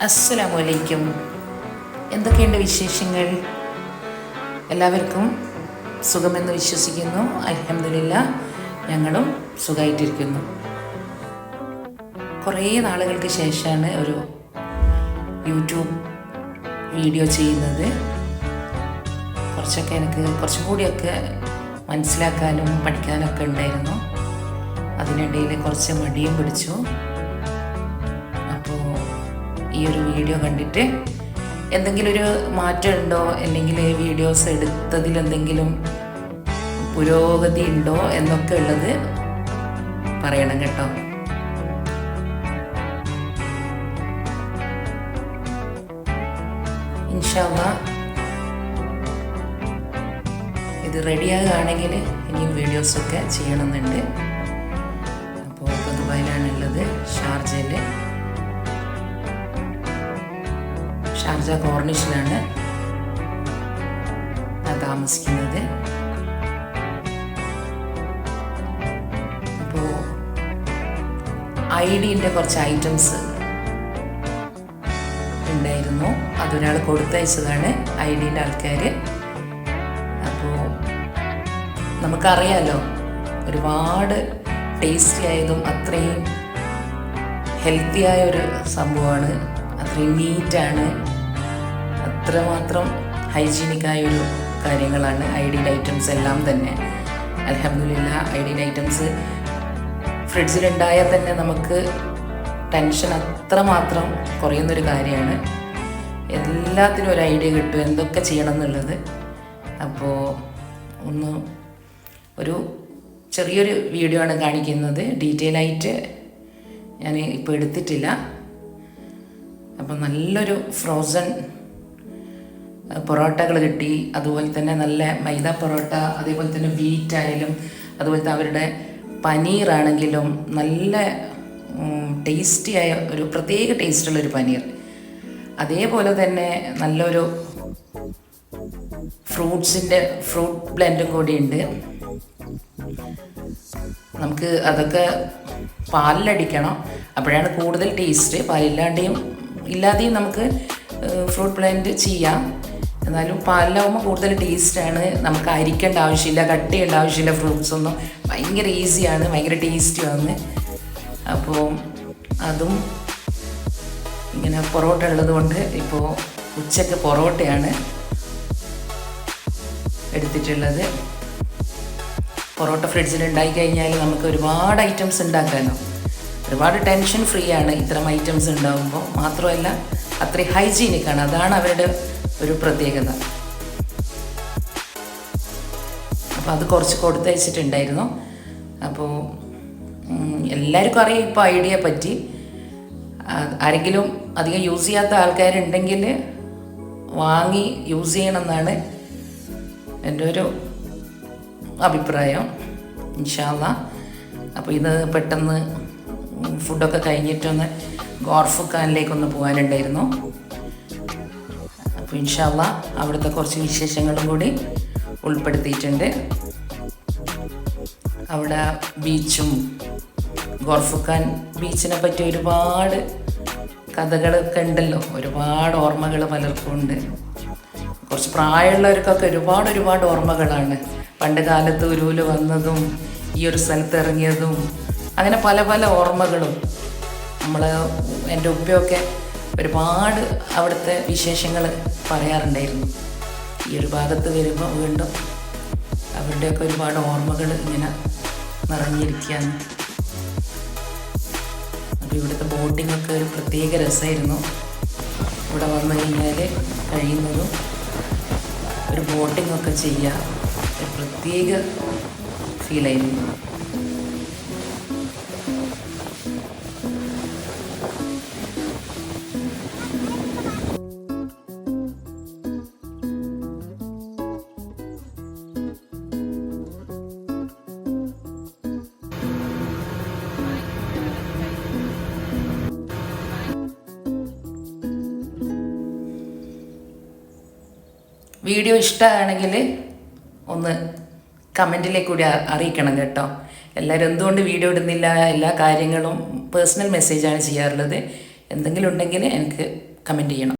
അസ്സലാമു അലൈക്കും. എന്തൊക്കെയുണ്ട് വിശേഷങ്ങൾ? എല്ലാവർക്കും സുഖമെന്ന് വിശ്വസിക്കുന്നു. അൽഹംദുലില്ലാഹ് ഞങ്ങളും സുഖമായിട്ടിരിക്കുന്നു. കുറേ നാളുകൾക്ക് ശേഷമാണ് ഒരു യൂട്യൂബ് വീഡിയോ ചെയ്യുന്നത്. എനിക്ക് കുറച്ചും കൂടിയൊക്കെ മനസ്സിലാക്കാനും പഠിക്കാനൊക്കെ ഉണ്ടായിരുന്നു. അതിനിടയിൽ കുറച്ച് മടിയും പിടിച്ചു. അപ്പോൾ ഈ ഒരു വീഡിയോ കണ്ടിട്ട് എന്തെങ്കിലും ഒരു മാറ്റം ഉണ്ടോ, അല്ലെങ്കിൽ വീഡിയോസ് എടുത്തതിൽ എന്തെങ്കിലും പുരോഗതി ഉണ്ടോ എന്നൊക്കെ ഉള്ളത് പറയണം കേട്ടോ. ഇൻഷാ അല്ലാഹ് ഇത് റെഡിയാകുകയാണെങ്കിൽ ഇനിയും വീഡിയോസൊക്കെ ചെയ്യണമെന്നുണ്ട്. അപ്പോൾ ദുബായിലാണുള്ളത്, ഷാർജ കോർണിഷിലാണ് താമസിക്കുന്നത്. അപ്പോൾ ഐഡിൻ്റെ കുറച്ച് ഐറ്റംസ് ഉണ്ടായിരുന്നു, അതൊരാൾ കൊടുത്തയച്ചതാണ് ഐഡിൻ്റെ ആൾക്കാർ. അപ്പോൾ നമുക്കറിയാലോ, ഒരുപാട് ടേസ്റ്റി ആയതും അത്രയും ഹെൽത്തിയായ ഒരു സംഭവമാണ്, അത്രയും നീറ്റാണ്, അത്രമാത്രം ഹൈജീനിക്കായൊരു കാര്യങ്ങളാണ് ഐഡിൻ്റെ ഐറ്റംസ് എല്ലാം തന്നെ. അൽഹംദുലില്ലാഹ് ഐഡിൻ്റെ ഐറ്റംസ് ഫ്രിഡ്ജിലുണ്ടായാൽ തന്നെ നമുക്ക് ടെൻഷൻ അത്രമാത്രം കുറയുന്നൊരു കാര്യമാണ്. എല്ലാത്തിനും ഒരു ഐഡിയ കിട്ടും എന്തൊക്കെ ചെയ്യണം എന്നുള്ളത്. അപ്പോൾ ഒരു ചെറിയൊരു വീഡിയോ ആണ് കാണിക്കുന്നത്, ഡീറ്റെയിൽ ആയിട്ട് ഞാൻ ഇപ്പോൾ എടുത്തിട്ടില്ല. അപ്പോൾ നല്ലൊരു ഫ്രോസൺ പൊറോട്ടകൾ കിട്ടി. അതുപോലെ തന്നെ നല്ല മൈദ പൊറോട്ട, അതേപോലെ തന്നെ വീറ്റ് ആയാലും, അതുപോലത്തെ അവരുടെ പനീറാണെങ്കിലും നല്ല ടേസ്റ്റിയായ ഒരു പ്രത്യേക ടേസ്റ്റുള്ളൊരു പനീർ. അതേപോലെ തന്നെ നല്ലൊരു ഫ്രൂട്ട് ബ്ലെൻഡും കൂടിയുണ്ട്. നമുക്ക് അതൊക്കെ പാലിലടിക്കണം, അപ്പോഴാണ് കൂടുതൽ ടേസ്റ്റ്. ഇല്ലാതെയും നമുക്ക് ഫ്രൂട്ട് ബ്ലെൻഡ് ചെയ്യാം, എന്നാലും പാലിലാവുമ്പോൾ കൂടുതൽ ടേസ്റ്റാണ്. നമുക്ക് അരിക്കേണ്ട ആവശ്യമില്ല, കട്ട് ചെയ്യേണ്ട ആവശ്യമില്ല. ഫ്രൂട്ട്സൊന്നും ഭയങ്കര ഈസിയാണ്, ഭയങ്കര ടേസ്റ്റിയാണ്. അപ്പോൾ അതും ഇങ്ങനെ പൊറോട്ട ഉള്ളത് കൊണ്ട് ഇപ്പോൾ ഉച്ചയ്ക്ക് പൊറോട്ടയാണ് എടുത്തിട്ടുള്ളത്. പൊറോട്ട ഫ്രിഡ്ജിൽ ഉണ്ടായിക്കഴിഞ്ഞാൽ നമുക്ക് ഒരുപാട് ഐറ്റംസ് ഉണ്ടാക്കാനോ, ഒരുപാട് ടെൻഷൻ ഫ്രീ ആണ് ഇത്തരം ഐറ്റംസ് ഉണ്ടാകുമ്പോൾ. മാത്രമല്ല അത്രയും ഹൈജീനിക്കാണ്, അതാണ് അവരുടെ ഒരു പ്രത്യേകത. അപ്പോൾ അത് കുറച്ച് കൊടുത്തയച്ചിട്ടുണ്ടായിരുന്നു. അപ്പോൾ എല്ലാവർക്കും അറിയാം ഇപ്പോൾ ഐഡിയയെ പറ്റി. ആരെങ്കിലും അധികം യൂസ് ചെയ്യാത്ത ആൾക്കാരുണ്ടെങ്കിൽ വാങ്ങി യൂസ് ചെയ്യണമെന്നാണ് എൻ്റെ ഒരു അഭിപ്രായം. ഇൻഷാ അല്ലാഹ്. അപ്പോൾ ഇത് പെട്ടെന്ന് ഫുഡൊക്കെ കഴിഞ്ഞിട്ടൊന്ന് ഗോർഫുഖാനിലേക്കൊന്ന് പോകാനുണ്ടായിരുന്നു. അപ്പോൾ ഇൻഷാ അല്ലാഹ് അവിടുത്തെ കുറച്ച് വിശേഷങ്ങളും കൂടി ഉൾപ്പെടുത്തിയിട്ടുണ്ട്. അവിടെ ബീച്ചും, ഗോർഫുഖാൻ ബീച്ചിനെ പറ്റി ഒരുപാട് കഥകളൊക്കെ ഉണ്ടല്ലോ, ഒരുപാട് ഓർമ്മകൾ പലർക്കും ഉണ്ട്. കുറച്ച് പ്രായമുള്ളവർക്കൊക്കെ ഒരുപാട് ഓർമ്മകളാണ്. പണ്ട് കാലത്ത് ഉരുവിൽ വന്നതും ഈ ഒരു സ്ഥലത്ത് ഇറങ്ങിയതും അങ്ങനെ പല ഓർമ്മകളും. എൻ്റെ ഉപ്പയൊക്കെ ഒരുപാട് അവിടുത്തെ വിശേഷങ്ങൾ പറയാറുണ്ടായിരുന്നു. ഈ ഒരു ഭാഗത്ത് വരുമ്പോൾ വീണ്ടും അവരുടെയൊക്കെ ഒരുപാട് ഓർമ്മകൾ ഇങ്ങനെ നിറഞ്ഞിരിക്കുകയാണ്. അപ്പോൾ ഇവിടുത്തെ ബോട്ടിങ്ങൊക്കെ ഒരു പ്രത്യേക രസമായിരുന്നു. ഇവിടെ വന്നു കഴിഞ്ഞാൽ കഴിയുന്നതും ഒരു ബോട്ടിങ്ങൊക്കെ ചെയ്യുക ഒരു പ്രത്യേക ഫീലായിരുന്നു. വീഡിയോ ഇഷ്ടമാണെങ്കിൽ ഒന്ന് കമൻറ്റിലേക്ക് കൂടി അറിയിക്കണം കേട്ടോ. എല്ലാവരും എന്തുകൊണ്ട് വീഡിയോ ഇടുന്നില്ല, എല്ലാ കാര്യങ്ങളും പേഴ്സണൽ മെസ്സേജാണ് ചെയ്യാറുള്ളത്. എന്തെങ്കിലും ഉണ്ടെങ്കിൽ എനിക്ക് കമൻറ്റ് ചെയ്യണം.